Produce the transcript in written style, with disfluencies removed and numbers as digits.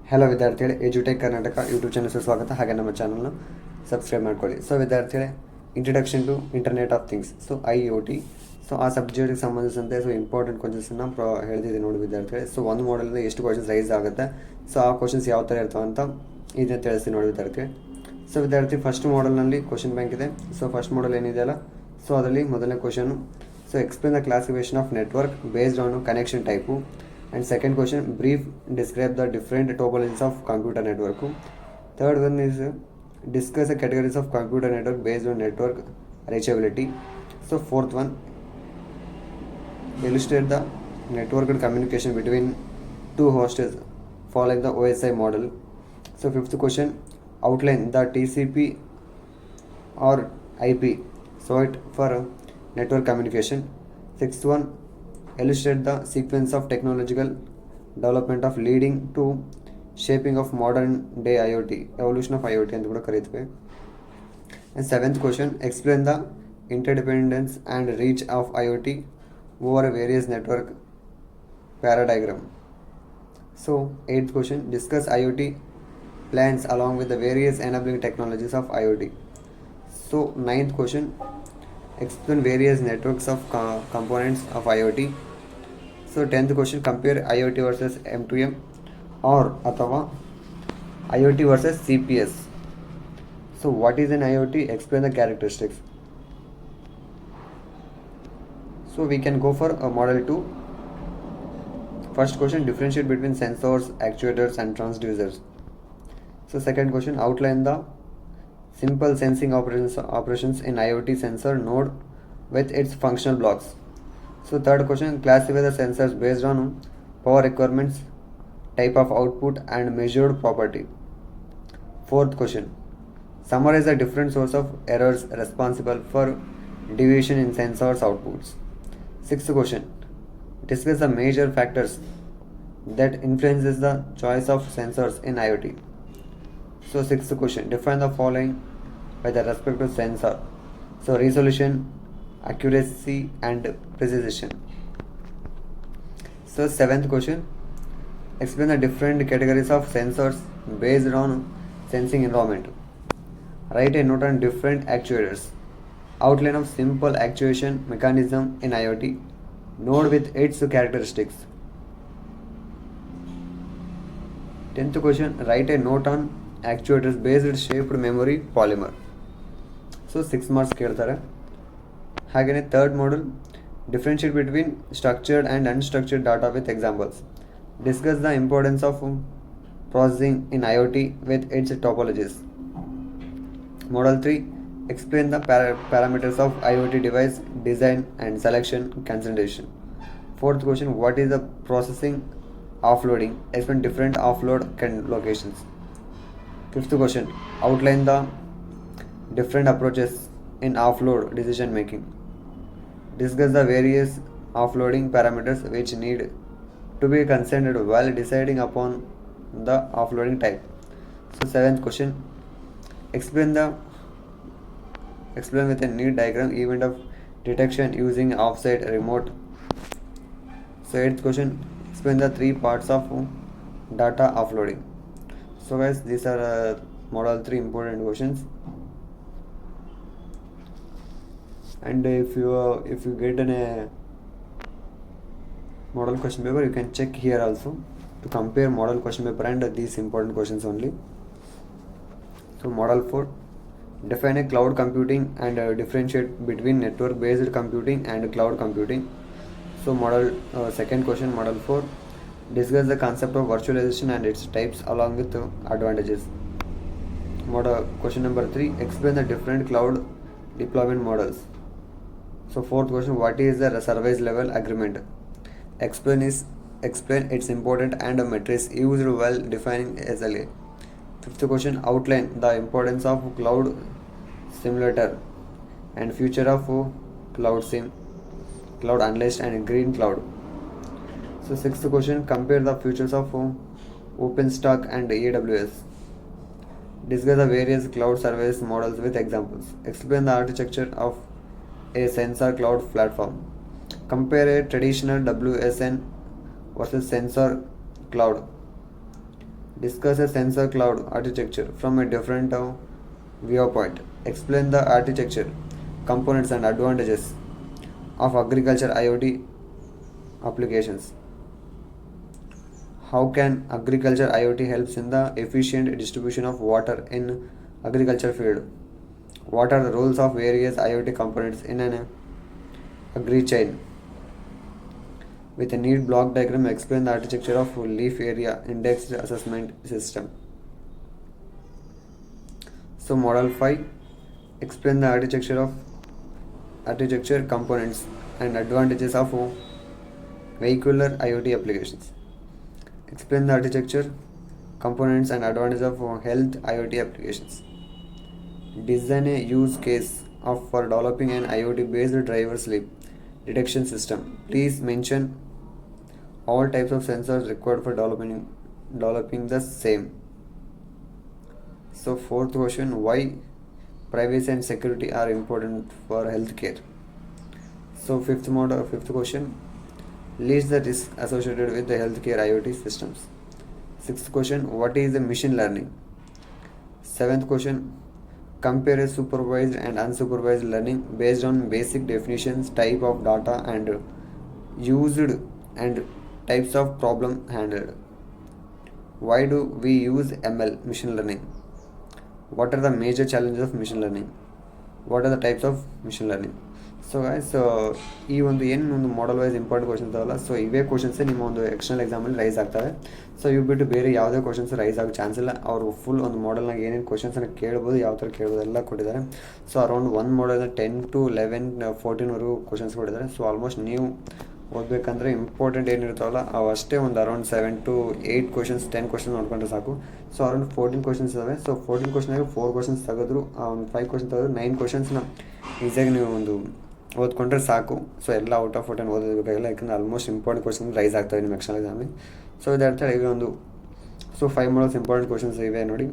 Hello ವಿದ್ಯಾರ್ಥಿಗಳೇ, ಎಜುಟೆಕ್ Karnataka YouTube ಚಾನಲ್ಗೆ ಸ್ವಾಗತ. ಹಾಗೆ ನಮ್ಮ ಚಾನಲ್ನ ಸಬ್ಸ್ಕ್ರೈಬ್ ಮಾಡ್ಕೊಳ್ಳಿ. ಸೊ ವಿದ್ಯಾರ್ಥಿಗಳೇ, introduction to internet of things, so IoT. So ಆ ಸಬ್ಜೆಕ್ಟ್ಗೆ ಸಂಬಂಧಿಸಿದಂತೆ ಇಂಪಾರ್ಟೆಂಟ್ ಕ್ವಶನ್ಸನ್ನು ಹೇಳ್ತಿದ್ದೀನಿ ನೋಡಿ ವಿದ್ಯಾರ್ಥಿಗಳೇ. ಸೊ ಒಂದು ಮಾಡಲಿಂದ ಎಷ್ಟು ಕ್ವಶನ್ಸ್ ರೈಸ್ ಆಗುತ್ತೆ, ಸೊ ಆ ಕ್ವಶನ್ಸ್ ಯಾವ ಥರ ಇರ್ತವೆ ಅಂತ ಇದನ್ನ ತಿಳಿಸ್ತೀನಿ ನೋಡಿ ವಿದ್ಯಾರ್ಥಿಗಳೇ. ಸೊ ವಿದ್ಯಾರ್ಥಿ, ಫಸ್ಟ್ ಮಾಡಲ್ನಲ್ಲಿ ಕ್ವಶನ್ ಬ್ಯಾಂಕ್ ಇದೆ. ಸೊ ಫಸ್ಟ್ ಮಾಡಲ್ ಏನಿದೆಯಲ್ಲ, ಸೊ ಅದರಲ್ಲಿ ಮೊದಲನೇ question, so explain the classification of network based on connection type. And second question, brief describe the different topologies of computer network. Third one is discuss the categories of computer network based on network reachability. So fourth one, illustrate the networked communication between two hosts following the OSI model. So fifth question, outline the TCP or IP, so it for network communication. Sixth one, illustrate the sequence of technological development of leading to shaping of modern day IoT, evolution of IoT ಅಂತ ಕೂಡ ಕರೀತೀವಿ. And seventh question, explain the interdependence and reach of IoT over various network paradigm. So eighth question, discuss IoT plans along with the various enabling technologies of IoT. So ninth question, explain various networks of components of IoT. So 10th question, compare IoT versus M2M or ಅಥವಾ IoT versus CPS. So what is an IoT? Explain the characteristics. So we can go for a model 2. First question, differentiate between sensors, actuators and transducers. So second question, outline the simple sensing operations in IoT sensor node with its functional blocks. So third question, classify the sensors based on power requirements, type of output and measured property. Fourth question, summarize the different source of errors responsible for deviation in sensors outputs. Sixth question, discuss the major factors that influences the choice of sensors in IoT. So sixth question, define the following by the respective sensor. So resolution, accuracy and precision. So seventh question, explain the different categories of sensors based on sensing environment. Write a note on different actuators. Outline of simple actuation mechanism in IoT node with its characteristics. 10th question, write a note on actuators based shaped memory polymer. So 6 marks ಕೇಳ್ತಾರೆ. ಹಾಗೆಯೇ third model, differentiate between structured and unstructured data with examples. Discuss the importance of processing in IoT with its topologies. Model 3, explain the parameters of IoT device design and selection consideration. Fourth question, what is the processing offloading? Explain different offload locations. Fifth question, outline the different approaches in offload decision making. Discuss the various offloading parameters which need to be considered while deciding upon the offloading type. So seventh question, explain with a neat diagram event of detection using offsite remote. So eighth question, explain the 3 parts of data offloading. So guys, these are model 3 important questions. And if you get a model question paper, you can check here also to compare model question paper and these important questions only. So model 4, define a cloud computing and differentiate between network based computing and cloud computing. So model second question, model 4, discuss the concept of virtualization and its types along with advantages. Model question number 3, explain the different cloud deployment models. So fourth question, what is the service level agreement? Explain its important and metrics used while defining SLA. Fifth question, outline the importance of cloud simulator and future of cloud sim, cloud analyst and green cloud. So sixth question, compare the futures of OpenStack and AWS. Discuss the various cloud service models with examples. Explain the architecture of a sensor cloud platform. Compare a traditional WSN versus sensor cloud. Discuss a sensor cloud architecture from a different viewpoint. Explain the architecture, components, and advantages of agriculture IoT applications. How can agriculture IoT helps in the efficient distribution of water in agriculture field? What are the roles of various IoT components in an agri chain? With a neat block diagram, explain the architecture of leaf area indexed assessment system. So model 5, explain the architecture components and advantages of vehicular IoT applications. Explain the architecture, components and advantages of health IoT applications. Design a use case for developing an IoT based driver sleep detection system. Please mention all types of sensors required for developing the same. So fourth question, why privacy and security are important for healthcare. So fifth question, list the risk associated with the healthcare IoT systems. Sixth question, what is the machine learning? Seventh question, compare a supervised and unsupervised learning based on basic definitions, type of data and used and types of problem handled. Why do we use ML, machine learning? What are the major challenges of machine learning? What are the types of machine learning? So guys ಈ ಒಂದು ಏನು ಒಂದು ಮಾಡಲ್ wise important questions ಅಲ್ಲ, so ಇವೇ ಕ್ವಶನ್ಸೇ ನಿಮ್ಮ ಒಂದು external ಎಕ್ಸಾಮಲ್ಲಿ rice ಆಗ್ತವೆ. ಸೊ ಇವು ಬಿಟ್ಟು ಬೇರೆ ಯಾವುದೇ ಕ್ವಶನ್ಸ್ ರೈಸ್ ಆಗೋ ಚಾನ್ಸ್ ಇಲ್ಲ. ಅವರು ಫುಲ್ ಒಂದು ಮಾಡಲ್ನಾಗ ಏನೇನು ಕ್ವಶನ್ಸನ್ನು ಕೇಳ್ಬೋದು, ಯಾವ ಥರ ಕೇಳ್ಬೋದು ಎಲ್ಲ ಕೊಟ್ಟಿದ್ದಾರೆ. ಸೊ ಅರೌಂಡ್ ಒಂದು ಮಾಡಲ್ನ 10 to 11 14ವರೆಗೂ ಕ್ವಶನ್ಸ್ ಕೊಟ್ಟಿದ್ದಾರೆ. ಸೊ ಆಲ್ಮೋಸ್ಟ್ ನೀವು ಓದಬೇಕಂದ್ರೆ ಇಂಪಾರ್ಟೆಂಟ್ ಏನಿರ್ತಾವಲ್ಲ ಅವು ಅಷ್ಟೇ ಒಂದು ಅರೌಂಡ್ 7 to 8 ಕ್ವಶನ್ಸ್ 10 ಕ್ವಶನ್ಸ್ ನೋಡ್ಕೊಂಡ್ರೆ ಸಾಕು. ಸೊ ಅರೌಂಡ್ 14 ಕ್ವಶನ್ಸ್ ಇದ್ದಾವೆ. ಸೊ 14 ಕ್ವಶನ್ಗೆ 4 ಕ್ವಶನ್ಸ್ ತೆಗೆದ್ರು, ಒಂದು 5 ಕ್ವಶನ್ ತೆಗೆದ್ರು 9 ಕ್ವಶನ್ಸ್ನ ಈಸಿಯಾಗಿ ನೀವು ಒಂದು ಓದ್ಕೊಂಡ್ರೆ ಸಾಕು. ಸೊ ಎಲ್ಲ ಔಟ್ ಆಫ್ 14 ಓದೋದಕ್ಕಾಗಿಲ್ಲ, ಯಾಕಂದರೆ ಆಲ್ಮೋಸ್ಟ್ ಇಂಪಾರ್ಟೆಂಟ್ ಕ್ವಶನ್ ರೈಸ್ ಆಗ್ತವೆ ನಿಮ್ಮ ಎಕ್ಸ್ಟರ್ನಲ್ ಎಕ್ಸಾಮಲ್ಲಿ. ಸೊ ಇದರ ಅರ್ಥ ಈಗ ಒಂದು 5 ಮಾಡಲ್ಸ್ ಇಂಪಾರ್ಟೆಂಟ್ ಕ್ವಶನ್ಸ್ ಇವೆ ನೋಡಿ.